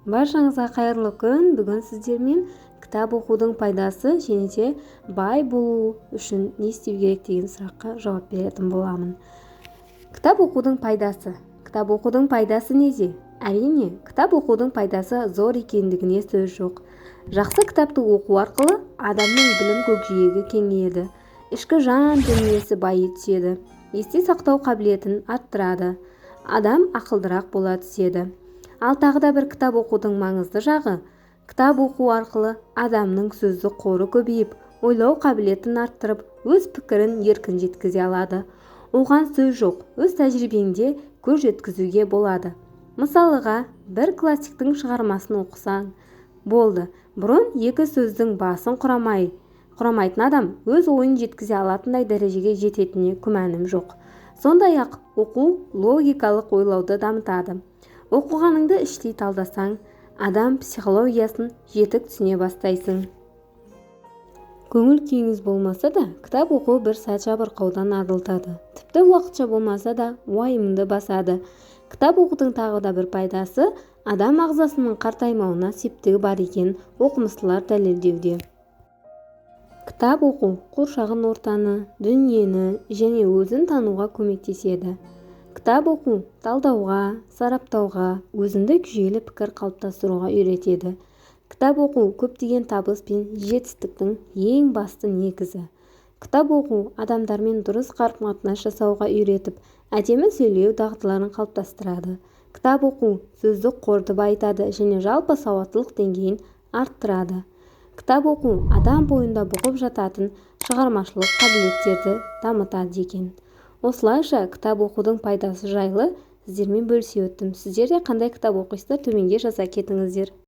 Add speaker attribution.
Speaker 1: Баршаңызға қайырлы күн. Бүгін сіздермен кітап оқудың пайдасы және де бай болу үшін не істеу керек деген сұраққа жауап беретін боламын. Кітап оқудың пайдасы. Кітап оқудың пайдасы неде? Әрине, кітап оқудың пайдасы зор екендігіне сөз жоқ. Жақсы кітапты оқу арқылы адамның білім көкжиегі кеңейеді, ішкі жан дүниесі байи түседі, есте сақтау қабілетін арттырады, адам ақылдырақ бола түседі. Ал тағы да бір кітап оқудың маңызды жағы, кітап оқу арқылы адамның сөздік қоры көбейіп, ойлау қабілетін арттырып, өз пікірін еркін жеткізе алады. Оған сөз жоқ, өз тәжірибеңде көз жеткізуге болады. Мысалыға, бір классиктің шығармасын оқысаң болды. Бұрын екі сөздің басын құрамайтын адам өз ойын жеткізе алатындай дәрежеге жететініне күмәнім жоқ. Сондай-ақ оқу логикалық ойлауды дамытады. Оқығаныңды іштей талдасаң, адам психологиясын жетік түсіне бастайсың. Көңіл күйіңіз болмаса да, кітап оқу бір сәт жабырқаудан арылтады. Тіпті уақытша болмаса да уайымды басады. Кітап оқудың тағы да бір пайдасы, адам ағзасының қартаймауына септігі бар екен оқымыстылар дәлелдеуде. Кітап оқу қоршаған ортаны, дүниені және өзін тануға көмектеседі. Кітап оқу талдауға, сараптауға, өзіндік жүйелі пікір қалыптастыруға үйретеді. Кітап оқу көптеген табыс пен жетістіктің ең басты негізі. Кітап оқу адамдармен дұрыс қарым-қатынас жасауға үйретіп, әдемі сөйлеу дағдыларын қалыптастырады. Кітап оқу сөздік қорды байытады және жалпы сауаттылық деңгейін арттырады. Кітап оқу адам бойында бұғып жататын шығармашылық қабілеттерді дамытады екен. Осылайша кітап оқудың пайдасы жайлы сіздермен бөлісе өттім. Сіздер де қандай кітап оқисыздар, төменге жаза кетіңіздер.